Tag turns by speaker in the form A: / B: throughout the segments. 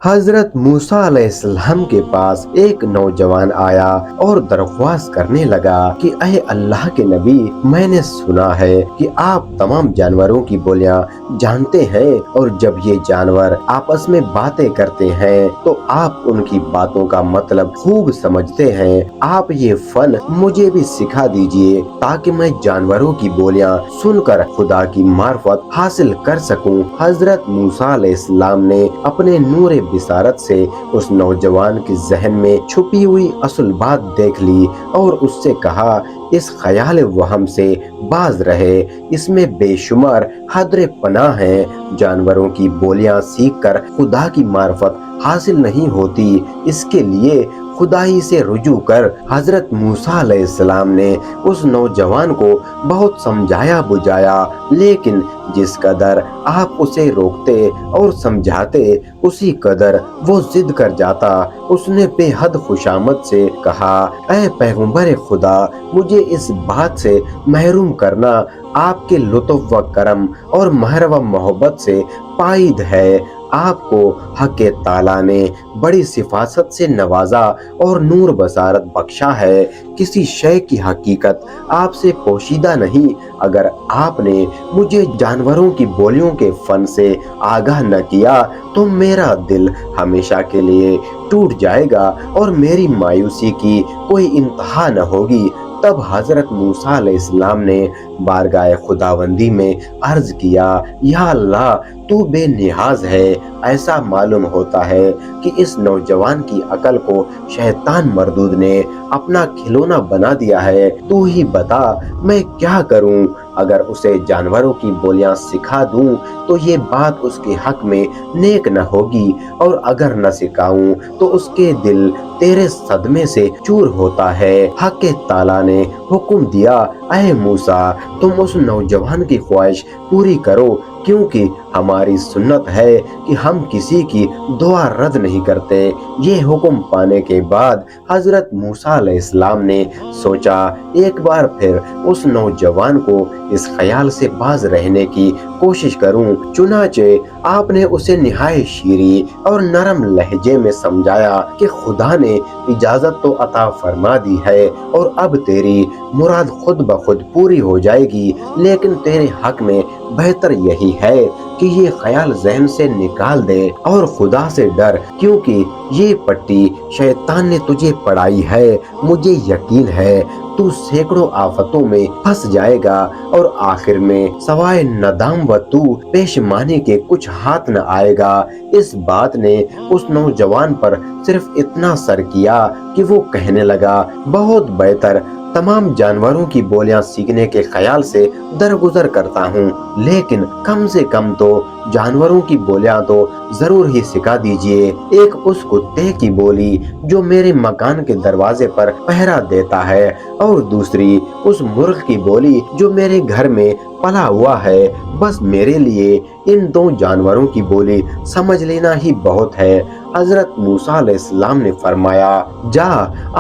A: حضرت موسیٰ علیہ السلام کے پاس ایک نوجوان آیا اور درخواست کرنے لگا کہ اے اللہ کے نبی، میں نے سنا ہے کہ آپ تمام جانوروں کی بولیاں جانتے ہیں، اور جب یہ جانور آپس میں باتیں کرتے ہیں تو آپ ان کی باتوں کا مطلب خوب سمجھتے ہیں۔ آپ یہ فن مجھے بھی سکھا دیجئے تاکہ میں جانوروں کی بولیاں سن کر خدا کی معرفت حاصل کر سکوں۔ حضرت موسیٰ علیہ السلام نے اپنے نور بصارت سے اس نوجوان کے ذہن میں چھپی ہوئی اصل بات دیکھ لی اور اس سے کہا، اس خیال وہم سے باز رہے، اس میں بے شمار حدر پناہ ہیں۔ جانوروں کی بولیاں سیکھ کر خدا کی معرفت حاصل نہیں ہوتی، اس کے لیے خدائی سے رجوع کر۔ حضرت موسیٰ علیہ السلام نے اس نوجوان کو بہت سمجھایا بجھایا، لیکن جس قدر آپ اسے روکتے اور سمجھاتے اسی قدر وہ ضد کر جاتا۔ اس نے بے حد خوشامد سے کہا، اے پیغمبر خدا، مجھے اس بات سے محروم کرنا آپ کے لطف و کرم اور مہر و محبت سے پائید ہے۔ آپ کو حق تعالیٰ نے بڑی صفاست سے نوازا اور نور بصارت بخشا ہے۔ کسی شے کی حقیقت آپ سے پوشیدہ نہیں۔ اگر آپ نے مجھے جانوروں کی بولیوں کے فن سے آگاہ نہ کیا تو میرا دل ہمیشہ کے لیے ٹوٹ جائے گا اور میری مایوسی کی کوئی انتہا نہ ہوگی۔ تب حضرت موسیٰ علیہ السلام نے بارگاہ خداوندی میں عرض کیا، یا اللہ، تو بے نیاز ہے۔ ایسا معلوم ہوتا ہے کہ اس نوجوان کی عقل کو شیطان مردود نے اپنا کھلونا بنا دیا ہے۔ تو ہی بتا میں کیا کروں؟ اگر اسے جانوروں کی بولیاں سکھا دوں تو یہ بات اس کے حق میں نیک نہ ہوگی، اور اگر نہ سکھاؤں تو اس کے دل تیرے صدمے سے چور ہوتا ہے۔ حق تعالیٰ نے حکم دیا، اے موسیٰ، تم اس نوجوان کی خواہش پوری کرو، کیونکہ ہماری سنت ہے کہ ہم کسی کی دعا رد نہیں کرتے۔ یہ حکم پانے کے بعد حضرت موسیٰ علیہ السلام نے سوچا ایک بار پھر اس نوجوان کو اس خیال سے باز رہنے کی کوشش کروں۔ چنانچہ آپ نے اسے نہایت شیریں اور نرم لہجے میں سمجھایا کہ خدا نے اجازت تو عطا فرما دی ہے اور اب تیری مراد خود بخود پوری ہو جائے گی، لیکن تیرے حق میں بہتر یہی ہے کہ یہ خیال ذہن سے نکال دے اور خدا سے ڈر، کیونکہ یہ پٹی شیطان نے تجھے پڑھائی ہے۔ مجھے یقین ہے تو سینکڑوں آفتوں میں پھنس جائے گا اور آخر میں سوائے ندام و تو پیشمانی کے کچھ ہاتھ نہ آئے گا۔ اس بات نے اس نوجوان پر صرف اتنا سر کیا کہ وہ کہنے لگا، بہت بہتر، تمام جانوروں کی بولیاں سیکھنے کے خیال سے درگزر کرتا ہوں، لیکن کم سے کم تو جانوروں کی بولیاں تو ضرور ہی سکھا دیجئے۔ ایک اس کتے کی بولی جو میرے مکان کے دروازے پر پہرا دیتا ہے، اور دوسری اس مرغ کی بولی جو میرے گھر میں پلا ہوا ہے۔ بس میرے لیے ان دو جانوروں کی بولی سمجھ لینا ہی بہت ہے۔ حضرت موسیٰ علیہ السلام نے فرمایا، جا،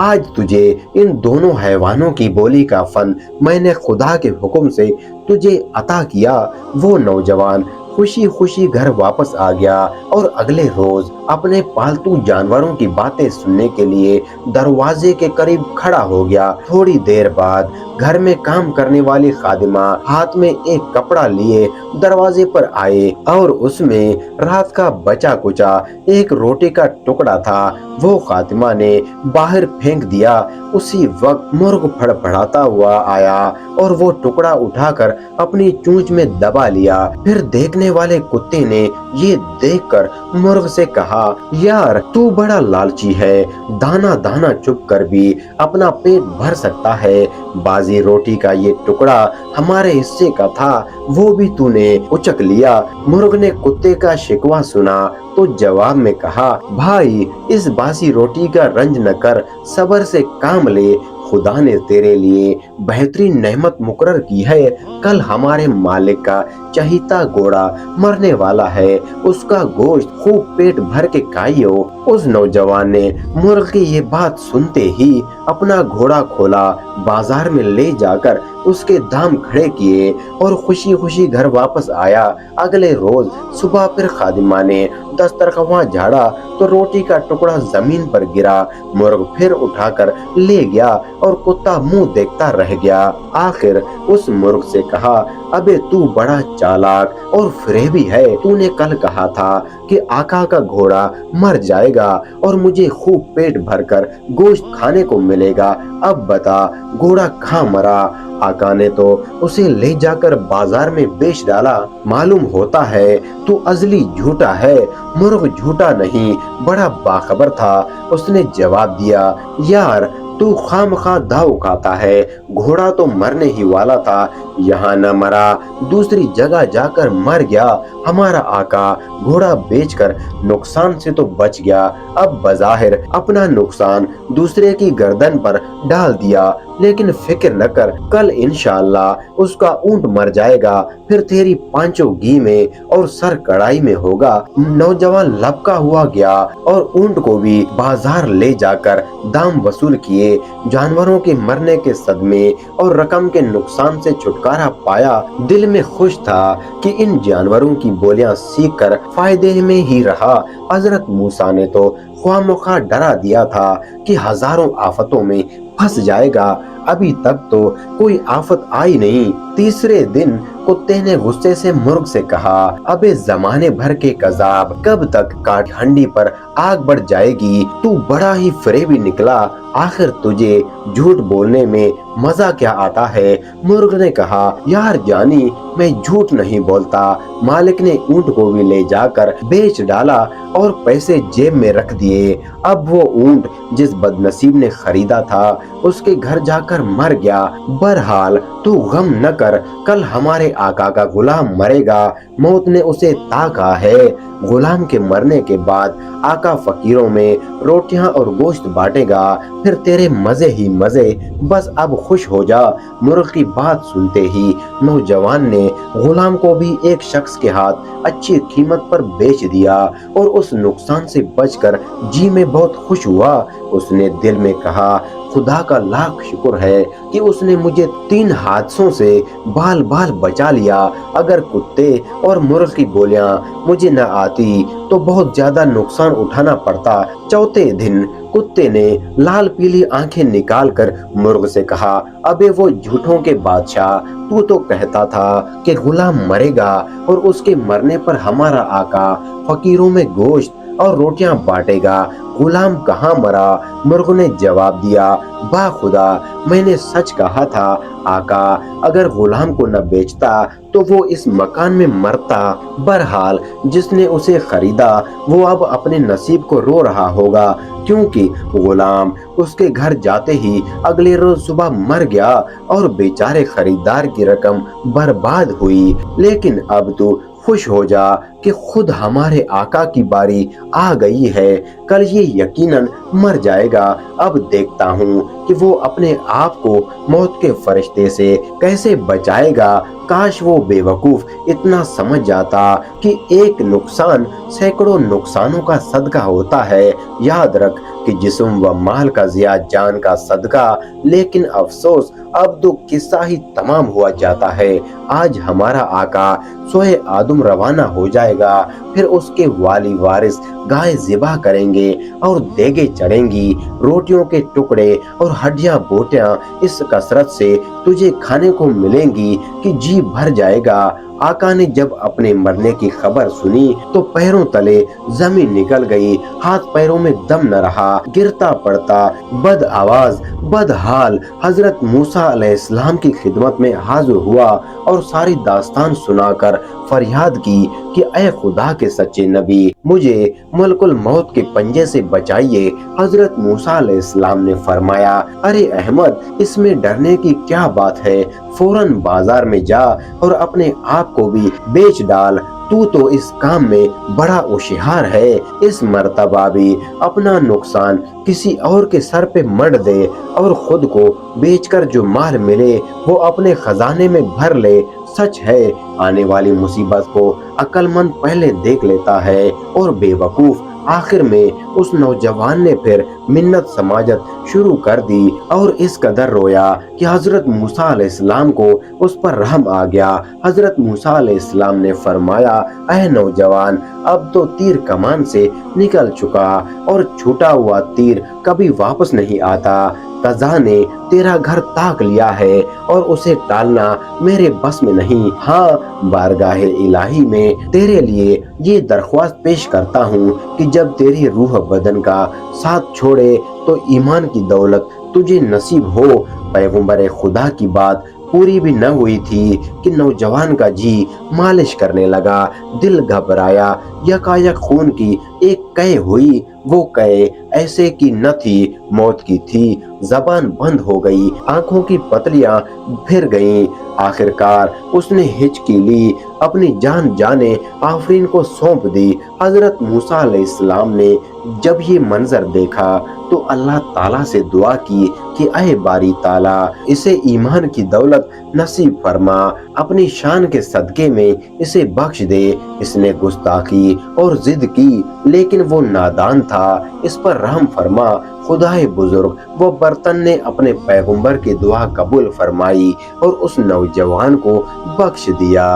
A: آج تجھے ان دونوں حیوانوں کی بولی کا فن میں نے خدا کے حکم سے تجھے عطا کیا۔ وہ نوجوان خوشی خوشی گھر واپس آ گیا اور اگلے روز اپنے پالتو جانوروں کی باتیں سننے کے لیے دروازے کے قریب کھڑا ہو گیا۔ تھوڑی دیر بعد گھر میں کام کرنے والی خادمہ ہاتھ میں ایک کپڑا لیے دروازے پر آئے اور اس میں رات کا بچا کچا ایک روٹی کا ٹکڑا تھا۔ وہ خادمہ نے باہر پھینک دیا۔ اسی وقت مرغ پھڑپھڑاتا ہوا آیا اور وہ ٹکڑا اٹھا کر اپنی چونچ میں دبا لیا۔ پھر دیکھنے والے کتے نے یہ دیکھ کر مرغ سے کہا، یار، تو بڑا لالچی ہے، دانا دانا چپ کر بھی اپنا پیٹ بھر سکتا ہے۔ بازی روٹی کا یہ ٹکڑا ہمارے حصے کا تھا، وہ بھی تو نے اچک لیا۔ مرغ نے کتے کا شکوہ سنا تو جواب میں کہا، بھائی، اس باسی روٹی کا رنج نہ کر، صبر سے کام لے۔ خدا نے تیرے لیے بہترین نعمت مقرر کی ہے۔ کل ہمارے مالک کا چہیتا گھوڑا مرنے والا ہے، اس کا گوشت خوب پیٹ بھر کے کھائیو۔ اس نوجوان نے مرغ کی یہ بات سنتے ہی اپنا گھوڑا کھولا، بازار میں لے جا کر اس کے دام کھڑے کیے اور خوشی خوشی گھر واپس آیا۔ اگلے روز صبح پھر خادمہ نے دسترخواں جھاڑا तो रोटी का टुकड़ा जमीन पर गिरा। मुर्ग फिर उठाकर ले गया और कुत्ता मुंह देखता रह गया। आखिर उस मुर्ग से कहा, अबे तू बड़ा चालाक और फरेबी है। तूने कल कहा था कि आका का घोड़ा मर जाएगा और मुझे खूब पेट भरकर गोश्त खाने को मिलेगा। अब बता, घोड़ा कहाँ मरा? आका ने तो उसे ले जाकर बाजार में बेच डाला। मालूम होता है तू अजली झूठा है। मुर्ग झूठा नहीं, बड़ा बाखबर था। उसने जवाब दिया, यार तू खामखा दाव खाता है। घोड़ा तो मरने ही वाला था, यहाँ न मरा, दूसरी जगह जाकर मर गया। हमारा आका घोड़ा बेचकर नुकसान से तो बच गया, अब बज़ाहिर अपना नुकसान दूसरे की गर्दन पर डाल दिया। लेकिन फिक्र न कर, कल इंशाअल्लाह उसका ऊंट मर जाएगा, फिर तेरी पांचों घी में और सर कढ़ाई में होगा। नौजवान लपका हुआ गया और ऊंट को भी बाजार ले जाकर दाम वसूल किए। जानवरों के मरने के सदमे और रकम के नुकसान से छुटकारा पाया। दिल में खुश था कि इन जानवरों की बोलियां सीख कर फायदे में ही रहा। हजरत मूसा ने तो ख्वामखा डरा दिया था कि हजारों आफतों में फंस जाएगा। अभी तक तो कोई आफत आई नहीं। तीसरे दिन कुत्ते ने गुस्से से मुर्ग से कहा, अबे जमाने भर के कज़ाब, कब तक काट हंडी पर आग बढ़ जाएगी? तू बड़ा ही फरेबी निकला। आखिर तुझे झूठ बोलने में मजा क्या आता है? मुर्ग ने कहा, यार जानी, मैं झूठ नहीं बोलता। मालिक ने ऊंट को भी ले जाकर बेच डाला और पैसे जेब में रख दिए। अब वो ऊंट जिस बदनसीब ने खरीदा था उसके घर जाकर मर गया। बहरहाल तू गम न कर, कल हमारे आका का गुलाम मरेगा। मौत ने उसे ताका है। गुलाम के मरने के बाद आका फकीरों में रोटियां और गोश्त बांटेगा, फिर तेरे मजे ही मजे। बस अब खुश हो जा। मुर्ग की बात सुनते ही नौजवान ने गुलाम को भी एक शख्स के हाथ अच्छी कीमत पर बेच दिया और उस नुकसान से बचकर जी में बहुत खुश हुआ। उसने दिल में कहा, खुदा का लाख शुक्र है कि उसने मुझे 3 हादसों से बाल बाल बचा लिया। अगर कुत्ते और मुर्ग की बोलियां मुझे न आती तो बहुत ज्यादा नुकसान उठाना पड़ता। चौथे दिन कुत्ते ने लाल पीली आंखें निकालकर मुर्ग से कहा, अबे वो झूठों के बादशाह, तू तो कहता था कि गुलाम मरेगा और उसके मरने पर हमारा आका फकीरों में गोश्त और रोटियां बांटेगा। गुलाम कहाँ मरा? मुर्ग ने जवाब दिया, बा खुदा, मैंने सच कहा था। आका अगर गुलाम को न बेचता तो वो इस मकान में मरता। बहरहाल जिसने उसे खरीदा वो अब अपने नसीब को रो रहा होगा, क्योंकि गुलाम उसके घर जाते ही अगले रोज सुबह मर गया और बेचारे खरीदार की रकम बर्बाद हुई। लेकिन अब तो खुश हो जा कि खुद हमारे आका की बारी आ गई है। कल ये यकीनन मर जाएगा। अब देखता हूँ कि वो अपने आप को मौत के फरिश्ते से कैसे बचाएगा। काश वो बेवकूफ इतना समझ जाता कि एक नुकसान सैकड़ों नुकसानों का सदका होता है। याद रख कि जिस्म व माल का जिया जान का सदका। लेकिन अफसोस, अब तो किस्सा ही तमाम हुआ जाता है। आज हमारा आका सोए आदम रवाना हो जाएगा, फिर उसके वाली वारिस गाय ज़िबा करेंगे और देगे चढ़ेंगी। रोटियों के टुकड़े और हड्डियां बोटियां इस कसरत से तुझे खाने को मिलेंगी कि जी भर जाएगा। आका ने जब अपने मरने की खबर सुनी तो पैरों तले जमीन निकल गई, हाथ पैरों में दम न रहा, गिरता पड़ता बद आवाज बदहाल हजरत मूसा अलैहिस्सलाम की खिदमत में हाजिर हुआ और सारी दास्तान सुनाकर फरियाद की कि ऐ खुदा के सच्चे नबी, मुझे मलकुल मौत के पंजे से बचाइए। हजरत मूसा अलैहिस्सलाम ने फरमाया, अरे अहमद, इसमें डरने की क्या बात है? फौरन बाजार में जा और अपने आप को भी बेच डाल। तू तो इस काम में बड़ा होशियार है। इस मर्तबा भी अपना नुकसान किसी और के सर पे मढ़ दे और खुद को बेचकर जो माल मिले वो अपने खजाने में भर ले। सच है, आने वाली मुसीबत को अक्लमंद पहले देख लेता है और बेवकूफ आखिर में उस नौजवान ने फिर मिन्नत समाजत शुरू कर दी और इस कदर रोया कि हजरत मूसा अलैहिस्सलाम को उस पर रहम आ गया। हजरत मूसा अलैहिस्सलाम ने फरमाया, ऐ नौजवान, अब तो तीर कमान से निकल चुका और छूटा हुआ तीर कभी वापस नहीं आता। कज़ा ने तेरा घर ताक लिया है और उसे टालना मेरे बस में नहीं। हाँ, बारगाहे इलाही में तेरे लिए ये दरख्वास्त पेश करता हूँ कि जब तेरी रूह बदन का साथ छोड़े तो ईमान की दौलत तुझे नसीब हो। पैगंबर खुदा की बात पूरी भी न हुई थी कि नौजवान का जी मालिश करने लगा। दिल घबराया, यकायक खून की एक कै हुई। वो कै ऐसे की न थी, मौत की थी। जबान बंद हो गई, आंखों की पतलियां फिर गईं। आखिरकार उसने हिचकी ली, अपनी जान जाने आफरीन को सौंप दी। हजरत मूसा अलैहिस्सलाम ने जब ये मंजर देखा तो अल्लाह ताला से दुआ की कि ऐ बारी ताला, इसे ईमान की दौलत नसीब फरमा, अपनी शान के सदके में इसे बख्श दे। इसने गुस्ताखी और जिद की, लेकिन वो नादान था, इस पर रहम फरमा। खुदाए बुजुर्ग वो बर्तन ने अपने पैगंबर की दुआ कबूल फरमाई और उस नौजवान को बख्श दिया।